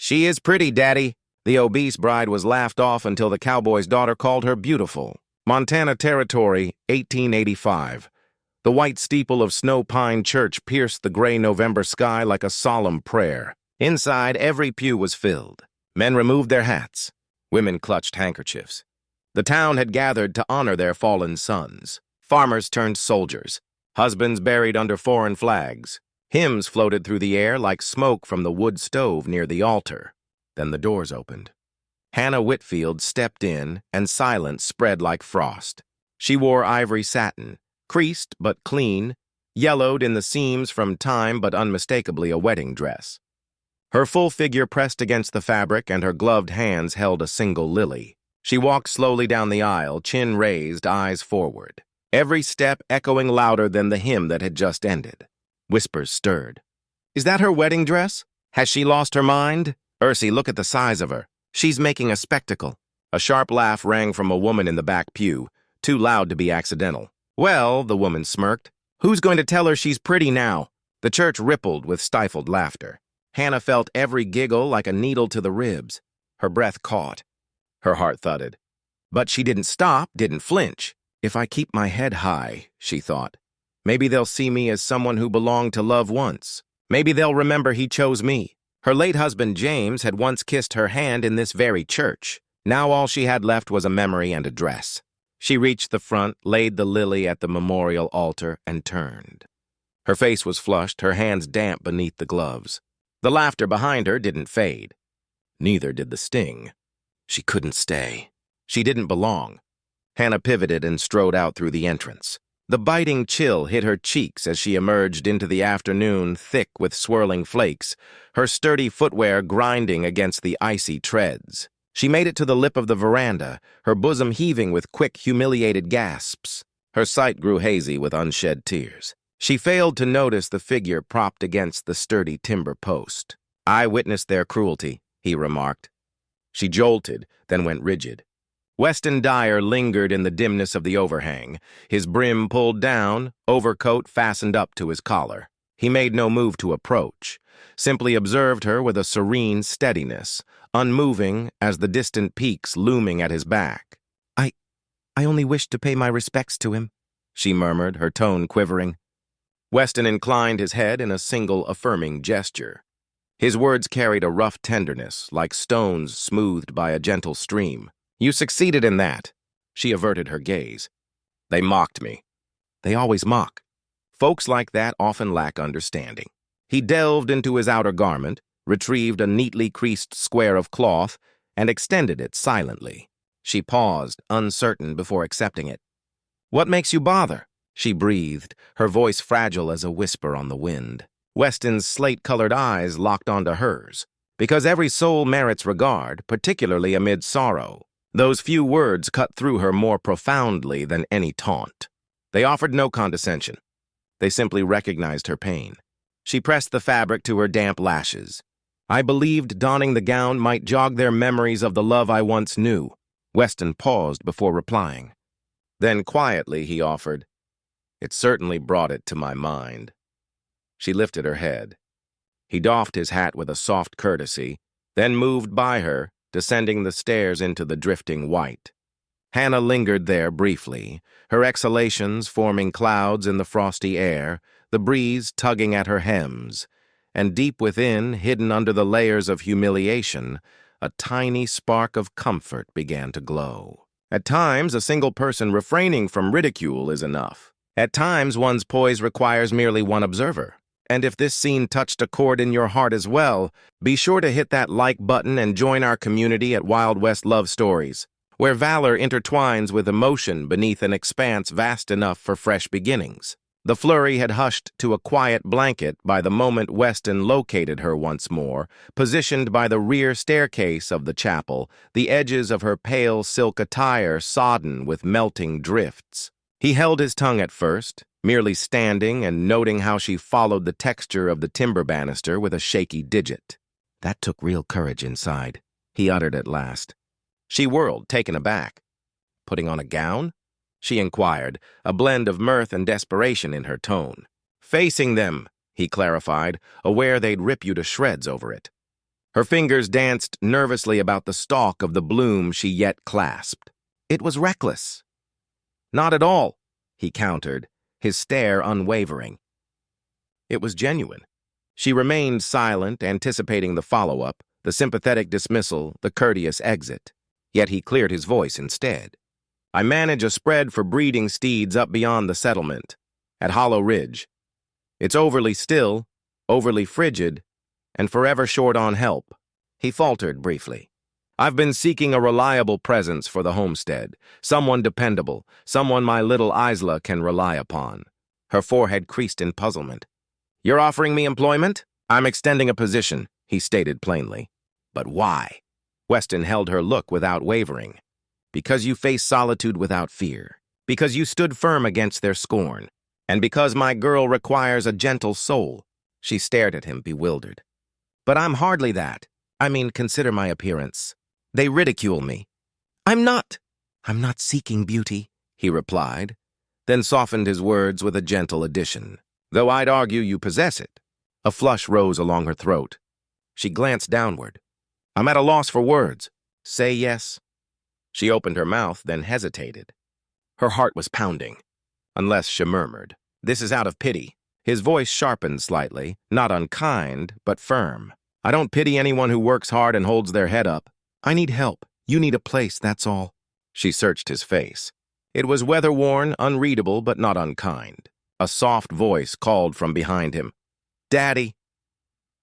"She is pretty, Daddy." The obese bride was laughed off until the cowboy's daughter called her beautiful. Montana Territory, 1885. The white steeple of Snow Pine Church pierced the gray November sky like a solemn prayer. Inside, every pew was filled. Men removed their hats. Women clutched handkerchiefs. The town had gathered to honor their fallen sons. Farmers turned soldiers. Husbands buried under foreign flags. Hymns floated through the air like smoke from the wood stove near the altar. Then the doors opened. Hannah Whitfield stepped in, and silence spread like frost. She wore ivory satin, creased but clean, yellowed in the seams from time but unmistakably a wedding dress. Her full figure pressed against the fabric, and her gloved hands held a single lily. She walked slowly down the aisle, chin raised, eyes forward, every step echoing louder than the hymn that had just ended. Whispers stirred. "Is that her wedding dress? Has she lost her mind? Ursie, look at the size of her. She's making a spectacle." A sharp laugh rang from a woman in the back pew, too loud to be accidental. "Well," the woman smirked, "who's going to tell her she's pretty now?" The church rippled with stifled laughter. Hannah felt every giggle like a needle to the ribs. Her breath caught. Her heart thudded. But she didn't stop, didn't flinch. "If I keep my head high," she thought, "maybe they'll see me as someone who belonged to love once. Maybe they'll remember he chose me." Her late husband, James, had once kissed her hand in this very church. Now all she had left was a memory and a dress. She reached the front, laid the lily at the memorial altar, and turned. Her face was flushed, her hands damp beneath the gloves. The laughter behind her didn't fade. Neither did the sting. She couldn't stay. She didn't belong. Hannah pivoted and strode out through the entrance. The biting chill hit her cheeks as she emerged into the afternoon, thick with swirling flakes, her sturdy footwear grinding against the icy treads. She made it to the lip of the veranda, her bosom heaving with quick, humiliated gasps. Her sight grew hazy with unshed tears. She failed to notice the figure propped against the sturdy timber post. "I witnessed their cruelty," he remarked. She jolted, then went rigid. Weston Dyer lingered in the dimness of the overhang, his brim pulled down, overcoat fastened up to his collar. He made no move to approach, simply observed her with a serene steadiness, unmoving as the distant peaks looming at his back. I only wished to pay my respects to him," she murmured, her tone quivering. Weston inclined his head in a single affirming gesture. His words carried a rough tenderness, like stones smoothed by a gentle stream. "You succeeded in that." She averted her gaze. "They mocked me." "They always mock. Folks like that often lack understanding." He delved into his outer garment, retrieved a neatly creased square of cloth, and extended it silently. She paused, uncertain before accepting it. "What makes you bother?" she breathed, her voice fragile as a whisper on the wind. Weston's slate-colored eyes locked onto hers. "Because every soul merits regard, particularly amid sorrow." Those few words cut through her more profoundly than any taunt. They offered no condescension. They simply recognized her pain. She pressed the fabric to her damp lashes. "I believed donning the gown might jog their memories of the love I once knew." Weston paused before replying. Then quietly he offered, "It certainly brought it to my mind." She lifted her head. He doffed his hat with a soft courtesy, then moved by her, descending the stairs into the drifting white. Hannah lingered there briefly, her exhalations forming clouds in the frosty air, the breeze tugging at her hems, and deep within, hidden under the layers of humiliation, a tiny spark of comfort began to glow. At times, a single person refraining from ridicule is enough. At times, one's poise requires merely one observer. And if this scene touched a chord in your heart as well, be sure to hit that like button and join our community at Wild West Love Stories, where valor intertwines with emotion beneath an expanse vast enough for fresh beginnings. The flurry had hushed to a quiet blanket by the moment Weston located her once more, positioned by the rear staircase of the chapel, the edges of her pale silk attire sodden with melting drifts. He held his tongue at first, merely standing and noting how she followed the texture of the timber banister with a shaky digit. "That took real courage inside," he uttered at last. She whirled, taken aback. "Putting on a gown?" she inquired, a blend of mirth and desperation in her tone. "Facing them," he clarified, aware they'd rip you to shreds over it. Her fingers danced nervously about the stalk of the bloom she yet clasped. It was reckless. Not at all, he countered, his stare unwavering. It was genuine. She remained silent, anticipating the follow-up, the sympathetic dismissal, the courteous exit. Yet he cleared his voice instead. I manage a spread for breeding steeds up beyond the settlement, at Hollow Ridge. It's overly still, overly frigid, and forever short on help. He faltered briefly. I've been seeking a reliable presence for the homestead, someone dependable, someone my little Isla can rely upon. Her forehead creased in puzzlement. You're offering me employment? I'm extending a position, he stated plainly. But why? Weston held her look without wavering. Because you face solitude without fear. Because you stood firm against their scorn. And because my girl requires a gentle soul. She stared at him, bewildered. But I'm hardly that. I mean, consider my appearance. They ridicule me. I'm not seeking beauty, he replied, then softened his words with a gentle addition. Though I'd argue you possess it. A flush rose along her throat. She glanced downward. I'm at a loss for words. Say yes. She opened her mouth, then hesitated. Her heart was pounding. Unless she murmured, this is out of pity. His voice sharpened slightly, not unkind, but firm. I don't pity anyone who works hard and holds their head up. I need help. You need a place, that's all. She searched his face. It was weather-worn, unreadable, but not unkind. A soft voice called from behind him. Daddy!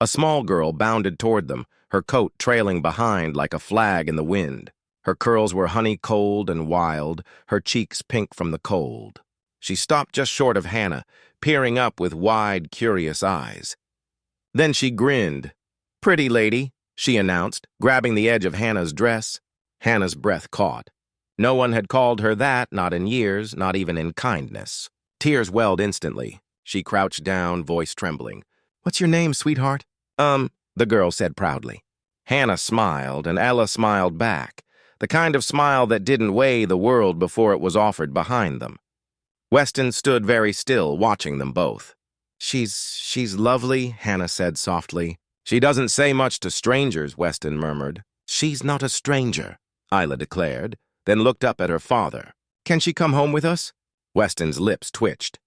A small girl bounded toward them, her coat trailing behind like a flag in the wind. Her curls were honey-cold and wild, her cheeks pink from the cold. She stopped just short of Hannah, peering up with wide, curious eyes. Then she grinned. Pretty lady, she announced, grabbing the edge of Hannah's dress. Hannah's breath caught. No one had called her that, not in years, not even in kindness. Tears welled instantly. She crouched down, voice trembling. What's your name, sweetheart? The girl said proudly. Hannah smiled, and Ella smiled back, the kind of smile that didn't weigh the world before it was offered behind them. Weston stood very still, watching them both. She's lovely, Hannah said softly. She doesn't say much to strangers, Weston murmured. She's not a stranger, Isla declared, then looked up at her father. Can she come home with us? Weston's lips twitched.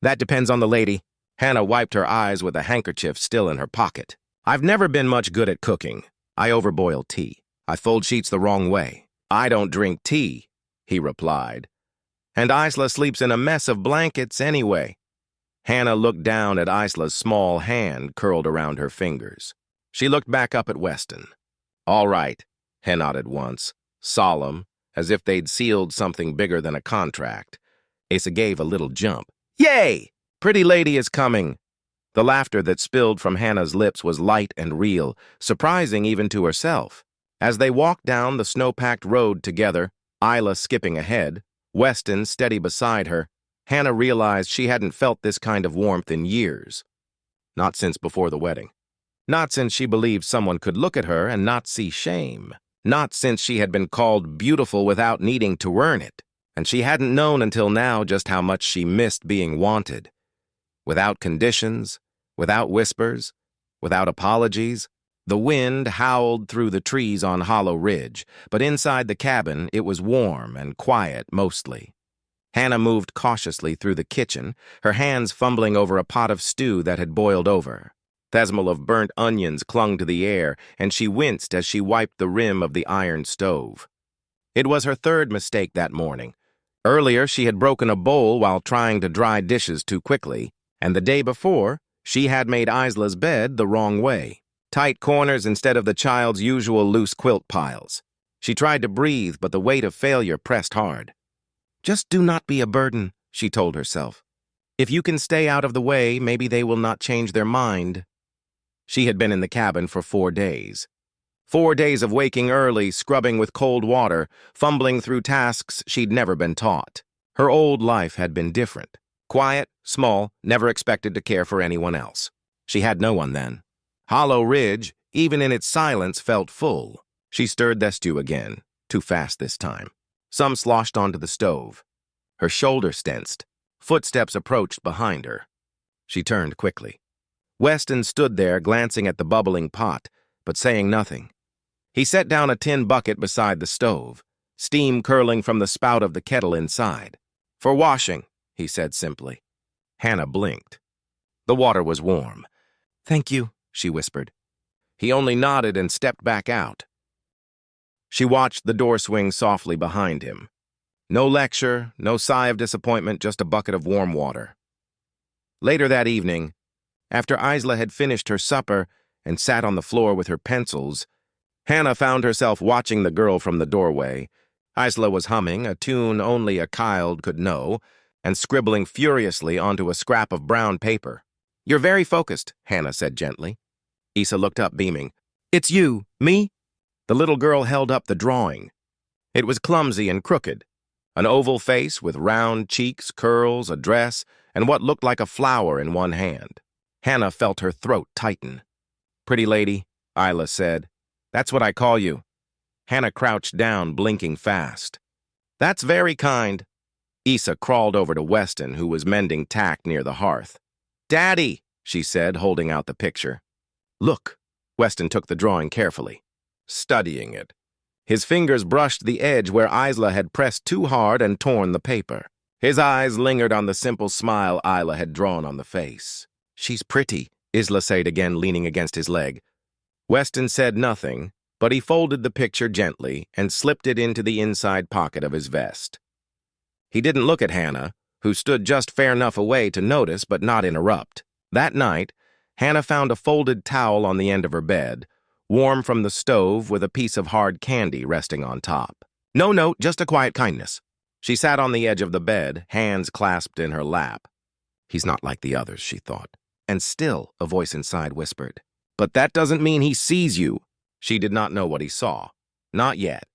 That depends on the lady. Hannah wiped her eyes with a handkerchief still in her pocket. I've never been much good at cooking. I overboil tea. I fold sheets the wrong way. I don't drink tea, he replied. And Isla sleeps in a mess of blankets anyway. Hannah looked down at Isla's small hand curled around her fingers. She looked back up at Weston. All right, he nodded once, solemn, as if they'd sealed something bigger than a contract. Asa gave a little jump. Yay! Pretty lady is coming. The laughter that spilled from Hannah's lips was light and real, surprising even to herself. As they walked down the snow-packed road together, Isla skipping ahead, Weston steady beside her, Hannah realized she hadn't felt this kind of warmth in years. Not since before the wedding. Not since she believed someone could look at her and not see shame. Not since she had been called beautiful without needing to earn it. And she hadn't known until now just how much she missed being wanted. Without conditions, without whispers, without apologies, the wind howled through the trees on Hollow Ridge, but inside the cabin it was warm and quiet mostly. Hannah moved cautiously through the kitchen, her hands fumbling over a pot of stew that had boiled over. The smell of burnt onions clung to the air, and she winced as she wiped the rim of the iron stove. It was her third mistake that morning. Earlier, she had broken a bowl while trying to dry dishes too quickly, and the day before, she had made Isla's bed the wrong way. Tight corners instead of the child's usual loose quilt piles. She tried to breathe, but the weight of failure pressed hard. Just do not be a burden, she told herself. If you can stay out of the way, maybe they will not change their mind. She had been in the cabin for 4 days. 4 days of waking early, scrubbing with cold water, fumbling through tasks she'd never been taught. Her old life had been different. Quiet, small, never expected to care for anyone else. She had no one then. Hollow Ridge, even in its silence, felt full. She stirred the stew again, too fast this time. Some sloshed onto the stove. Her shoulder tensed. Footsteps approached behind her. She turned quickly. Weston stood there, glancing at the bubbling pot, but saying nothing. He set down a tin bucket beside the stove, steam curling from the spout of the kettle inside. "For washing," he said simply. Hannah blinked. The water was warm. "Thank you," she whispered. He only nodded and stepped back out. She watched the door swing softly behind him. No lecture, no sigh of disappointment, just a bucket of warm water. Later that evening, after Isla had finished her supper and sat on the floor with her pencils, Hannah found herself watching the girl from the doorway. Isla was humming, a tune only a child could know, and scribbling furiously onto a scrap of brown paper. "You're very focused," Hannah said gently. Isa looked up, beaming. "It's you, me?" The little girl held up the drawing. It was clumsy and crooked. An oval face with round cheeks, curls, a dress, and what looked like a flower in one hand. Hannah felt her throat tighten. "Pretty lady," Isla said. "That's what I call you." Hannah crouched down, blinking fast. "That's very kind." Isa crawled over to Weston, who was mending tack near the hearth. "Daddy," she said, holding out the picture. "Look." Weston took the drawing carefully, studying it. His fingers brushed the edge where Isla had pressed too hard and torn the paper. His eyes lingered on the simple smile Isla had drawn on the face. "She's pretty," Isla said again, leaning against his leg. Weston said nothing, but he folded the picture gently and slipped it into the inside pocket of his vest. He didn't look at Hannah, who stood just fair enough away to notice but not interrupt. That night, Hannah found a folded towel on the end of her bed, warm from the stove with a piece of hard candy resting on top. "No note, just a quiet kindness." She sat on the edge of the bed, hands clasped in her lap. "He's not like the others," she thought. And still, a voice inside whispered, "But that doesn't mean he sees you." She did not know what he saw. Not yet.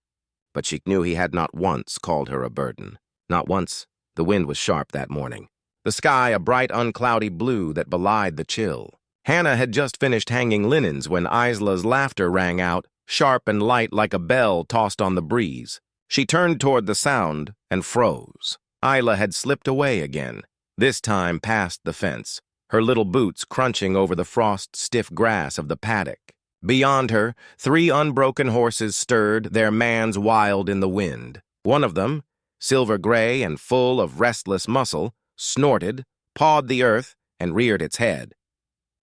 But she knew he had not once called her a burden. Not once. The wind was sharp that morning. The sky a bright, uncloudy blue that belied the chill. Hannah had just finished hanging linens when Isla's laughter rang out, sharp and light like a bell tossed on the breeze. She turned toward the sound and froze. Isla had slipped away again, this time past the fence, her little boots crunching over the frost-stiff grass of the paddock. Beyond her, 3 unbroken horses stirred, their mans wild in the wind. One of them, silver-gray and full of restless muscle, snorted, pawed the earth, and reared its head.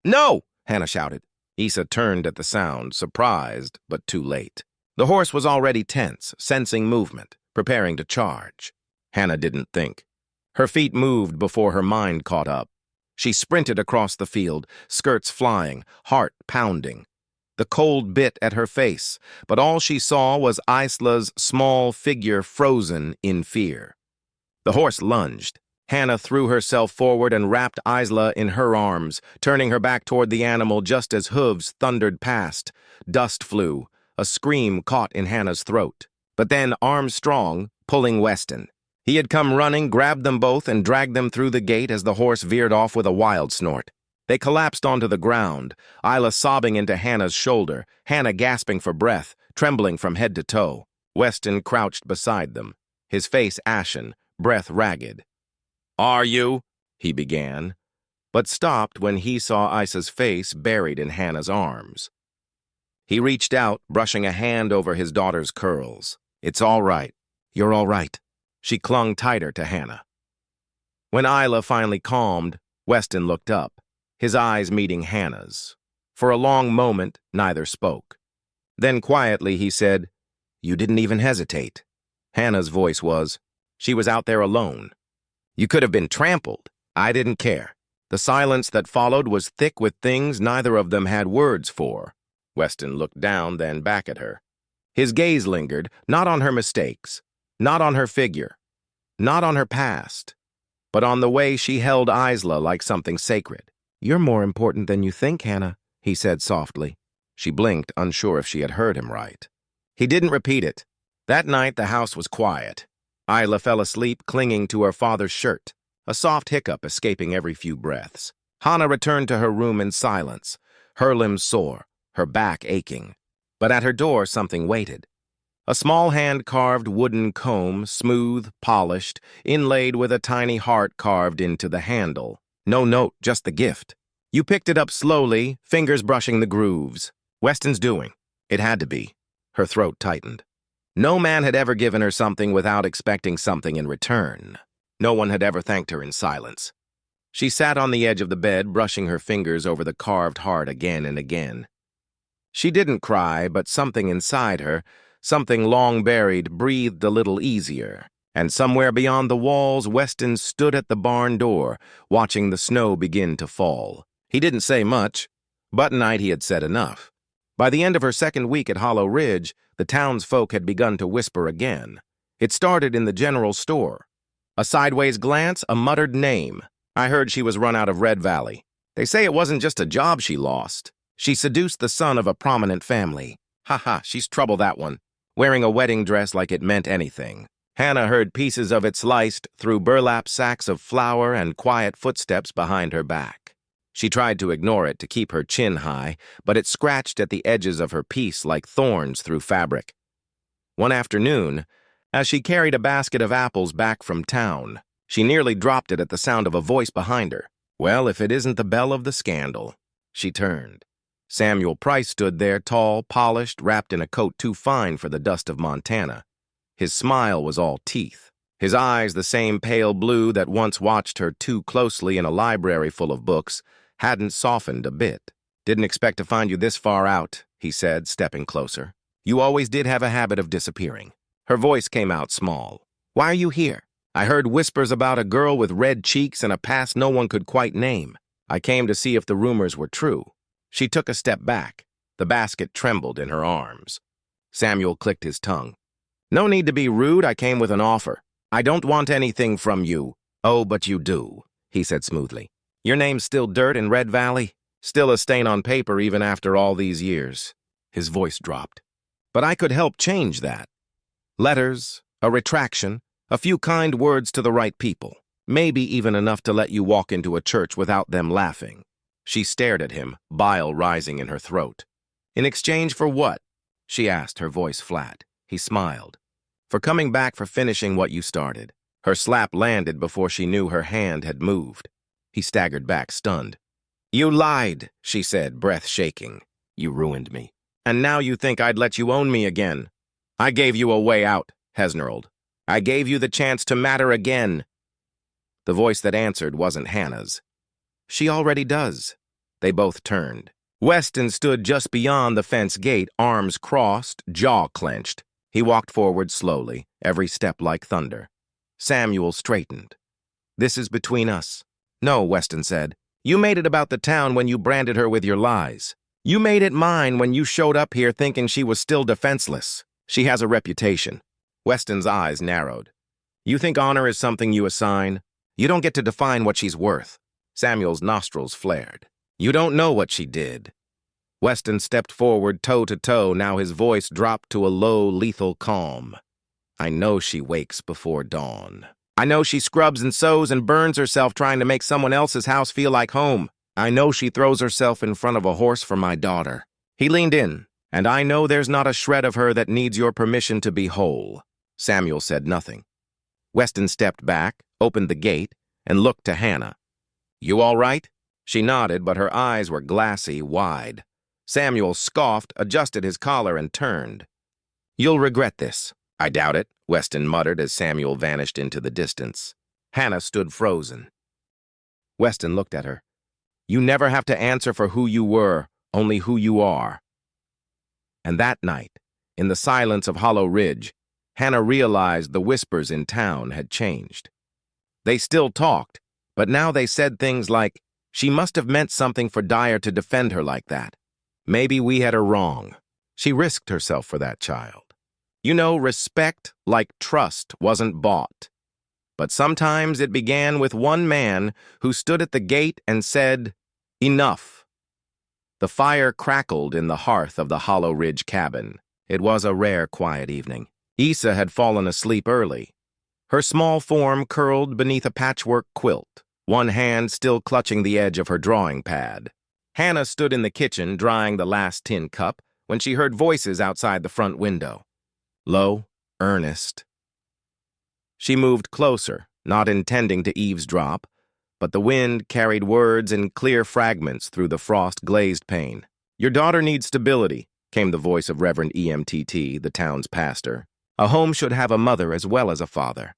"No!" Hannah shouted. Isa turned at the sound, surprised, but too late. The horse was already tense, sensing movement, preparing to charge. Hannah didn't think. Her feet moved before her mind caught up. She sprinted across the field, skirts flying, heart pounding. The cold bit at her face, but all she saw was Isla's small figure frozen in fear. The horse lunged. Hannah threw herself forward and wrapped Isla in her arms, turning her back toward the animal just as hooves thundered past. Dust flew. A scream caught in Hannah's throat. But then Armstrong, pulling Weston. He had come running, grabbed them both, and dragged them through the gate as the horse veered off with a wild snort. They collapsed onto the ground, Isla sobbing into Hannah's shoulder, Hannah gasping for breath, trembling from head to toe. Weston crouched beside them, his face ashen, breath ragged. "Are you?" he began, but stopped when he saw Isa's face buried in Hannah's arms. He reached out, brushing a hand over his daughter's curls. "It's all right. You're all right." She clung tighter to Hannah. When Isla finally calmed, Weston looked up, his eyes meeting Hannah's. For a long moment, neither spoke. Then quietly he said, "You didn't even hesitate." Hannah's voice was, "She was out there alone. You could have been trampled. I didn't care." The silence that followed was thick with things neither of them had words for. Weston looked down, then back at her. His gaze lingered, not on her mistakes, not on her figure, not on her past, but on the way she held Isla like something sacred. "You're more important than you think, Hannah," he said softly. She blinked, unsure if she had heard him right. He didn't repeat it. That night the house was quiet. Isla fell asleep, clinging to her father's shirt, a soft hiccup escaping every few breaths. Hannah returned to her room in silence, her limbs sore, her back aching. But at her door something waited. A small hand-carved wooden comb, smooth, polished, inlaid with a tiny heart carved into the handle. No note, just the gift. You picked it up slowly, fingers brushing the grooves. Weston's doing. It had to be. Her throat tightened. No man had ever given her something without expecting something in return. No one had ever thanked her in silence. She sat on the edge of the bed, brushing her fingers over the carved heart again and again. She didn't cry, but something inside her, something long buried, breathed a little easier. And somewhere beyond the walls, Weston stood at the barn door, watching the snow begin to fall. He didn't say much, but tonight he had said enough. By the end of her second week at Hollow Ridge, the townsfolk had begun to whisper again. It started in the general store. A sideways glance, a muttered name. I heard she was run out of Red Valley. They say it wasn't just a job she lost. She seduced the son of a prominent family. Ha, she's trouble, that one. Wearing a wedding dress like it meant anything. Hannah heard pieces of it sliced through burlap sacks of flour and quiet footsteps behind her back. She tried to ignore it to keep her chin high, but it scratched at the edges of her piece like thorns through fabric. One afternoon, as she carried a basket of apples back from town, she nearly dropped it at the sound of a voice behind her. Well, if it isn't the belle of the scandal. She turned. Samuel Price stood there, tall, polished, wrapped in a coat too fine for the dust of Montana. His smile was all teeth. His eyes, the same pale blue that once watched her too closely in a library full of books, hadn't softened a bit. "Didn't expect to find you this far out," he said, stepping closer. "You always did have a habit of disappearing." Her voice came out small. "Why are you here? I heard whispers about a girl with red cheeks and a past no one could quite name. I came to see if the rumors were true." She took a step back. The basket trembled in her arms. Samuel clicked his tongue. "No need to be rude. I came with an offer. I don't want anything from you." "Oh, but you do," he said smoothly. "Your name's still dirt in Red Valley? Still a stain on paper even after all these years." His voice dropped. "But I could help change that. Letters, a retraction, a few kind words to the right people. Maybe even enough to let you walk into a church without them laughing." She stared at him, bile rising in her throat. "In exchange for what?" she asked, her voice flat. He smiled. "For coming back, for finishing what you started." Her slap landed before she knew her hand had moved. He staggered back, stunned. "You lied," she said, breath shaking. "You ruined me. And now you think I'd let you own me again." "I gave you a way out," Hesnerled. "I gave you the chance to matter again." The voice that answered wasn't Hannah's. "She already does." They both turned. Weston stood just beyond the fence gate, arms crossed, jaw clenched. He walked forward slowly, every step like thunder. Samuel straightened. "This is between us." "No," Weston said. "You made it about the town when you branded her with your lies. You made it mine when you showed up here thinking she was still defenseless. She has a reputation." Weston's eyes narrowed. "You think honor is something you assign? You don't get to define what she's worth." Samuel's nostrils flared. "You don't know what she did." Weston stepped forward, toe to toe. Now his voice dropped to a low, lethal calm. "I know she wakes before dawn. I know she scrubs and sews and burns herself trying to make someone else's house feel like home. I know she throws herself in front of a horse for my daughter." He leaned in. "And I know there's not a shred of her that needs your permission to be whole." Samuel said nothing. Weston stepped back, opened the gate, and looked to Hannah. "You all right?" She nodded, but her eyes were glassy, wide. Samuel scoffed, adjusted his collar, and turned. "You'll regret this." "I doubt it," Weston muttered as Samuel vanished into the distance. Hannah stood frozen. Weston looked at her. "You never have to answer for who you were, only who you are." And that night, in the silence of Hollow Ridge, Hannah realized the whispers in town had changed. They still talked, but now they said things like, "She must have meant something for Dyer to defend her like that. Maybe we had her wrong. She risked herself for that child." You know, respect, like trust, wasn't bought. But sometimes it began with one man who stood at the gate and said, "Enough." The fire crackled in the hearth of the Hollow Ridge cabin. It was a rare, quiet evening. Isa had fallen asleep early. Her small form curled beneath a patchwork quilt, one hand still clutching the edge of her drawing pad. Hannah stood in the kitchen drying the last tin cup when she heard voices outside the front window. Low, earnest. She moved closer, not intending to eavesdrop, but the wind carried words in clear fragments through the frost-glazed pane. Your daughter needs stability, came the voice of Reverend EMTT, the town's pastor. A home should have a mother as well as a father.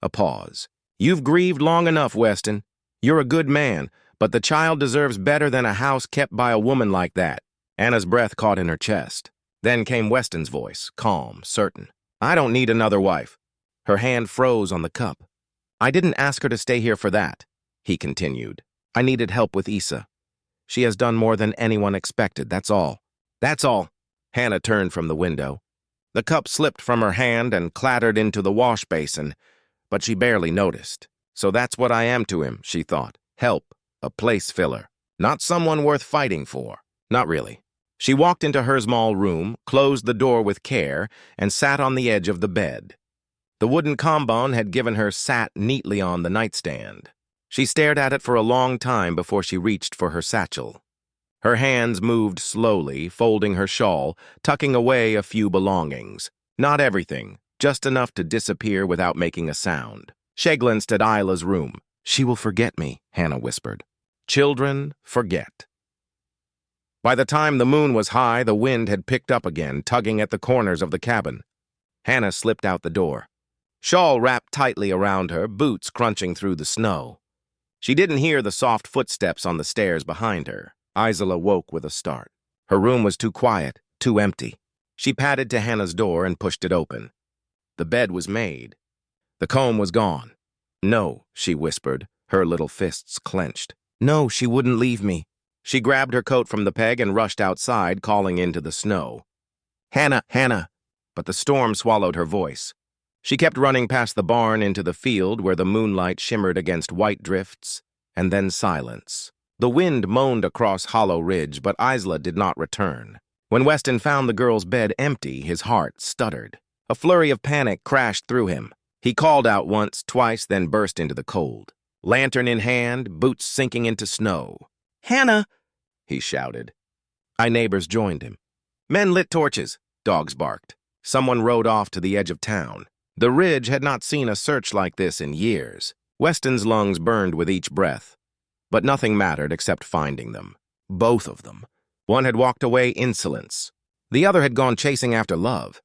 A pause. You've grieved long enough, Weston. You're a good man, but the child deserves better than a house kept by a woman like that. Anna's breath caught in her chest. Then came Weston's voice, calm, certain. I don't need another wife. Her hand froze on the cup. I didn't ask her to stay here for that, he continued. I needed help with Issa. She has done more than anyone expected, that's all. That's all. Hannah turned from the window. The cup slipped from her hand and clattered into the wash basin, but she barely noticed. So that's what I am to him, she thought. Help, a place filler. Not someone worth fighting for. Not really. She walked into her small room, closed the door with care, and sat on the edge of the bed. The wooden kombon had given her sat neatly on the nightstand. She stared at it for a long time before she reached for her satchel. Her hands moved slowly, folding her shawl, tucking away a few belongings. Not everything, just enough to disappear without making a sound. She glanced at Isla's room. She will forget me, Hannah whispered. Children forget. By the time the moon was high, the wind had picked up again, tugging at the corners of the cabin. Hannah slipped out the door. Shawl wrapped tightly around her, boots crunching through the snow. She didn't hear the soft footsteps on the stairs behind her. Isla woke with a start. Her room was too quiet, too empty. She padded to Hannah's door and pushed it open. The bed was made. The comb was gone. No, she whispered, her little fists clenched. No, she wouldn't leave me. She grabbed her coat from the peg and rushed outside, calling into the snow. Hannah, Hannah! But the storm swallowed her voice. She kept running past the barn into the field where the moonlight shimmered against white drifts, and then silence. The wind moaned across Hollow Ridge, but Isla did not return. When Weston found the girl's bed empty, his heart stuttered. A flurry of panic crashed through him. He called out once, twice, then burst into the cold. Lantern in hand, boots sinking into snow. Hannah! He shouted. Neighbors joined him. Men lit torches. Dogs barked. Someone rode off to the edge of town. The ridge had not seen a search like this in years. Weston's lungs burned with each breath. But nothing mattered except finding them. Both of them. One had walked away insolence. The other had gone chasing after love.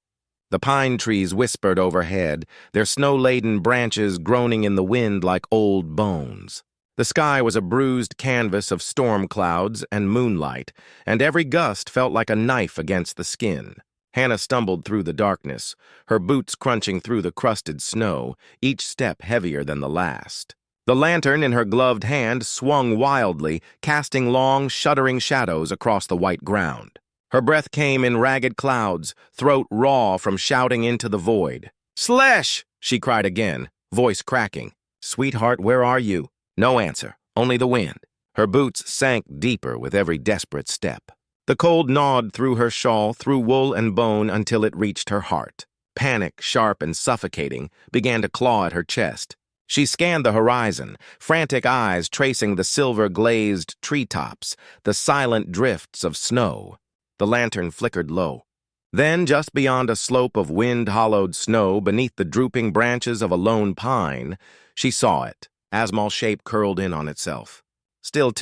The pine trees whispered overhead, their snow-laden branches groaning in the wind like old bones. The sky was a bruised canvas of storm clouds and moonlight, and every gust felt like a knife against the skin. Hannah stumbled through the darkness, her boots crunching through the crusted snow, each step heavier than the last. The lantern in her gloved hand swung wildly, casting long, shuddering shadows across the white ground. Her breath came in ragged clouds, throat raw from shouting into the void. "Slesh!" she cried again, voice cracking. "Sweetheart, where are you?" No answer, only the wind. Her boots sank deeper with every desperate step. The cold gnawed through her shawl, through wool and bone until it reached her heart. Panic, sharp and suffocating, began to claw at her chest. She scanned the horizon, frantic eyes tracing the silver-glazed treetops, the silent drifts of snow. The lantern flickered low. Then, just beyond a slope of wind-hollowed snow beneath the drooping branches of a lone pine, she saw it, Asmal shape curled in on itself. Still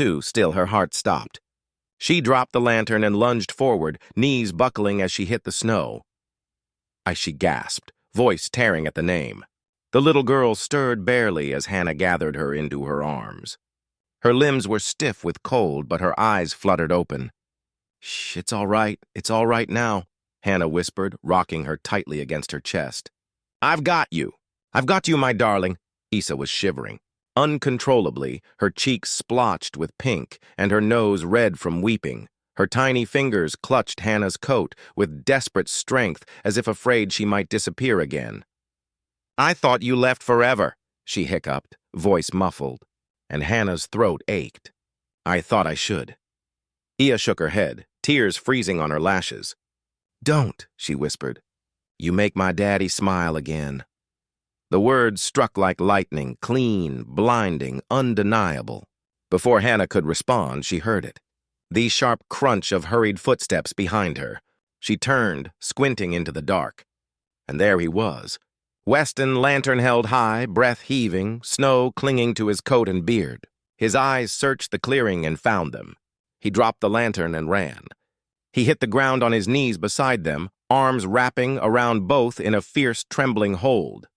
her heart stopped. She dropped the lantern and lunged forward, knees buckling as she hit the snow. She gasped, voice tearing at the name. The little girl stirred barely as Hannah gathered her into her arms. Her limbs were stiff with cold, but her eyes fluttered open. "Shh, it's all right now," Hannah whispered, rocking her tightly against her chest. I've got you, my darling." Issa was shivering. Uncontrollably, her cheeks splotched with pink and her nose red from weeping. Her tiny fingers clutched Hannah's coat with desperate strength as if afraid she might disappear again. "I thought you left forever," she hiccuped, voice muffled, and Hannah's throat ached. "I thought I should." Ia shook her head, tears freezing on her lashes. "Don't," she whispered. "You make my daddy smile again." The words struck like lightning, clean, blinding, undeniable. Before Hannah could respond, she heard it. The sharp crunch of hurried footsteps behind her. She turned, squinting into the dark. And there he was. Weston, lantern held high, breath heaving, snow clinging to his coat and beard. His eyes searched the clearing and found them. He dropped the lantern and ran. He hit the ground on his knees beside them, arms wrapping around both in a fierce, trembling hold.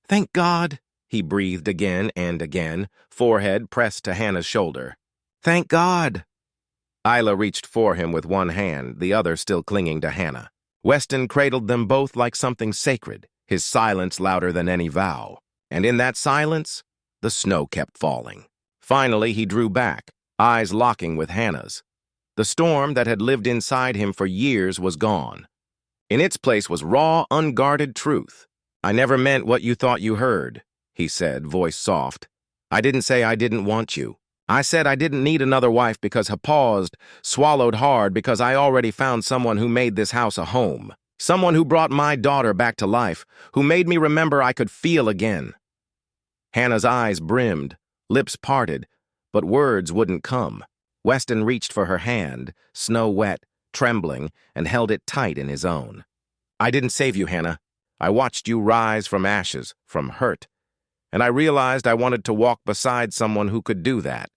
"Thank God," he breathed again and again, forehead pressed to Hannah's shoulder. "Thank God." Isla reached for him with one hand, the other still clinging to Hannah. Weston cradled them both like something sacred, his silence louder than any vow. And in that silence, the snow kept falling. Finally, he drew back, eyes locking with Hannah's. The storm that had lived inside him for years was gone. In its place was raw, unguarded truth. "I never meant what you thought you heard," he said, voice soft. "I didn't say I didn't want you. I said I didn't need another wife because I paused, swallowed hard because I already found someone who made this house a home. Someone who brought my daughter back to life, who made me remember I could feel again." Hannah's eyes brimmed, lips parted, but words wouldn't come. Weston reached for her hand, snow-wet, trembling, and held it tight in his own. "I didn't save you, Hannah. I watched you rise from ashes, from hurt, and I realized I wanted to walk beside someone who could do that."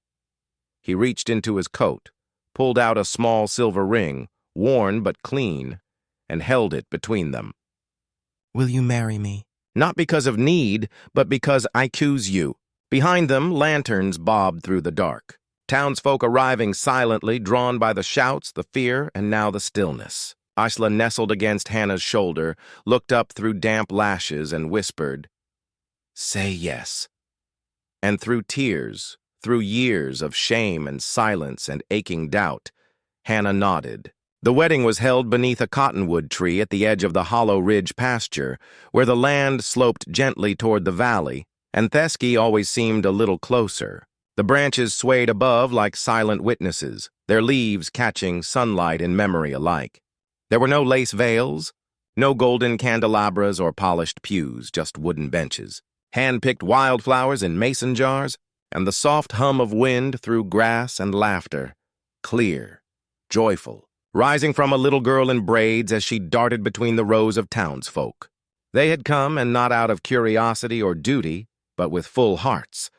He reached into his coat, pulled out a small silver ring, worn but clean, and held it between them. "Will you marry me?" "Not because of need, but because I choose you." Behind them, lanterns bobbed through the dark. Townsfolk arriving silently, drawn by the shouts, the fear, and now the stillness. Isla nestled against Hannah's shoulder, looked up through damp lashes, and whispered, "Say yes." And through tears, through years of shame and silence and aching doubt, Hannah nodded. The wedding was held beneath a cottonwood tree at the edge of the Hollow Ridge pasture, where the land sloped gently toward the valley, and Thesky always seemed a little closer. The branches swayed above like silent witnesses, their leaves catching sunlight and memory alike. There were no lace veils, no golden candelabras or polished pews, just wooden benches, hand-picked wildflowers in mason jars, and the soft hum of wind through grass and laughter, clear, joyful, rising from a little girl in braids as she darted between the rows of townsfolk. They had come, and not out of curiosity or duty, but with full hearts.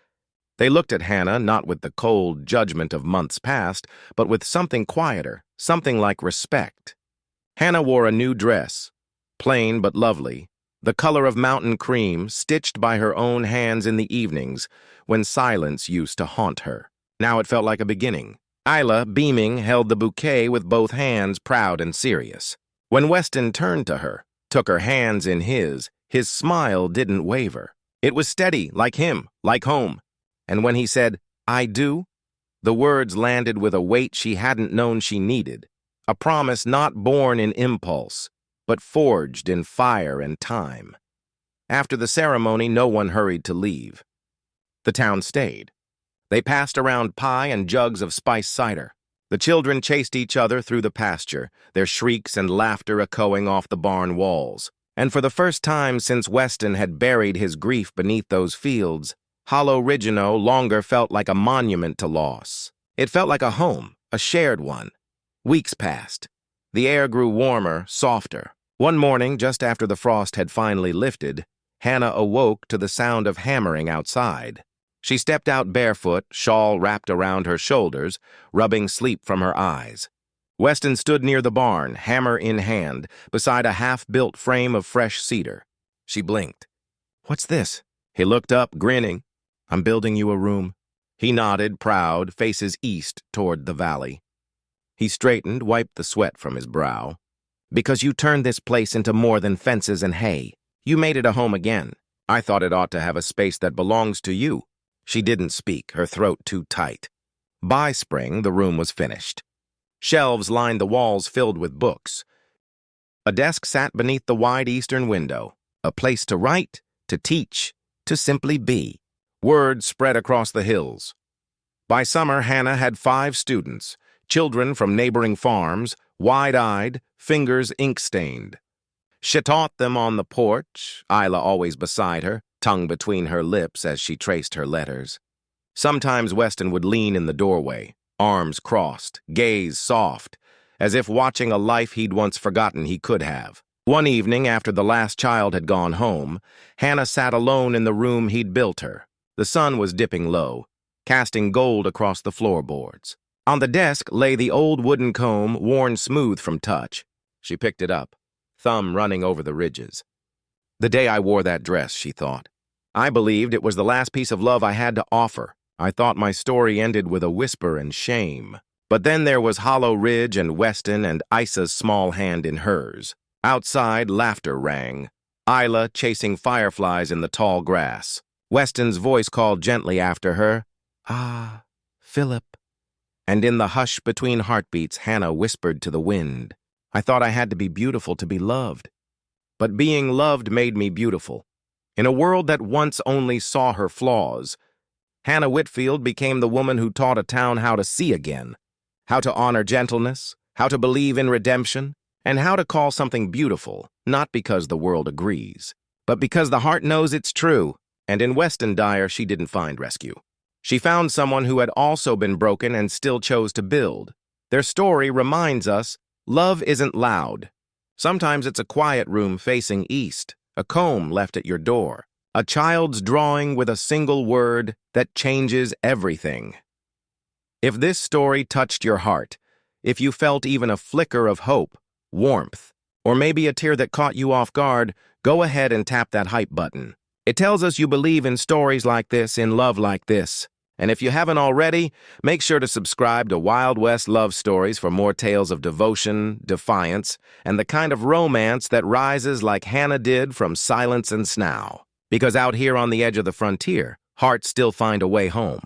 They looked at Hannah not with the cold judgment of months past, but with something quieter, something like respect. Hannah wore a new dress, plain but lovely, the color of mountain cream, stitched by her own hands in the evenings, when silence used to haunt her. Now it felt like a beginning. Isla, beaming, held the bouquet with both hands, proud and serious. When Weston turned to her, took her hands in his smile didn't waver. It was steady, like him, like home. And when he said, "I do," the words landed with a weight she hadn't known she needed, a promise not born in impulse, but forged in fire and time. After the ceremony, no one hurried to leave. The town stayed. They passed around pie and jugs of spiced cider. The children chased each other through the pasture, their shrieks and laughter echoing off the barn walls. And for the first time since Weston had buried his grief beneath those fields, Hollow Ridge no longer felt like a monument to loss. It felt like a home, a shared one. Weeks passed. The air grew warmer, softer. One morning, just after the frost had finally lifted, Hannah awoke to the sound of hammering outside. She stepped out barefoot, shawl wrapped around her shoulders, rubbing sleep from her eyes. Weston stood near the barn, hammer in hand, beside a half-built frame of fresh cedar. She blinked. "What's this?" He looked up, grinning. "I'm building you a room." He nodded, proud, faces east toward the valley. He straightened, wiped the sweat from his brow. "Because you turned this place into more than fences and hay. You made it a home again. I thought it ought to have a space that belongs to you." She didn't speak, her throat too tight. By spring, the room was finished. Shelves lined the walls filled with books. A desk sat beneath the wide eastern window, a place to write, to teach, to simply be. Word spread across the hills. By summer, Hannah had 5 students, children from neighboring farms, wide-eyed, fingers ink-stained. She taught them on the porch, Isla always beside her, tongue between her lips as she traced her letters. Sometimes Weston would lean in the doorway, arms crossed, gaze soft, as if watching a life he'd once forgotten he could have. One evening, after the last child had gone home, Hannah sat alone in the room he'd built her. The sun was dipping low, casting gold across the floorboards. On the desk lay the old wooden comb, worn smooth from touch. She picked it up, thumb running over the ridges. The day I wore that dress, she thought. I believed it was the last piece of love I had to offer. I thought my story ended with a whisper and shame. But then there was Hollow Ridge and Weston and Isa's small hand in hers. Outside, laughter rang. Isla chasing fireflies in the tall grass. Weston's voice called gently after her, "Ah, Philip." And in the hush between heartbeats, Hannah whispered to the wind, "I thought I had to be beautiful to be loved." But being loved made me beautiful. In a world that once only saw her flaws, Hannah Whitfield became the woman who taught a town how to see again, how to honor gentleness, how to believe in redemption, and how to call something beautiful, not because the world agrees, but because the heart knows it's true. And in Weston Dyer, she didn't find rescue. She found someone who had also been broken and still chose to build. Their story reminds us, love isn't loud. Sometimes it's a quiet room facing east, a comb left at your door, a child's drawing with a single word that changes everything. If this story touched your heart, if you felt even a flicker of hope, warmth, or maybe a tear that caught you off guard, go ahead and tap that hype button. It tells us you believe in stories like this, in love like this. And if you haven't already, make sure to subscribe to Wild West Love Stories for more tales of devotion, defiance, and the kind of romance that rises like Hannah did from silence and snow. Because out here on the edge of the frontier, hearts still find a way home.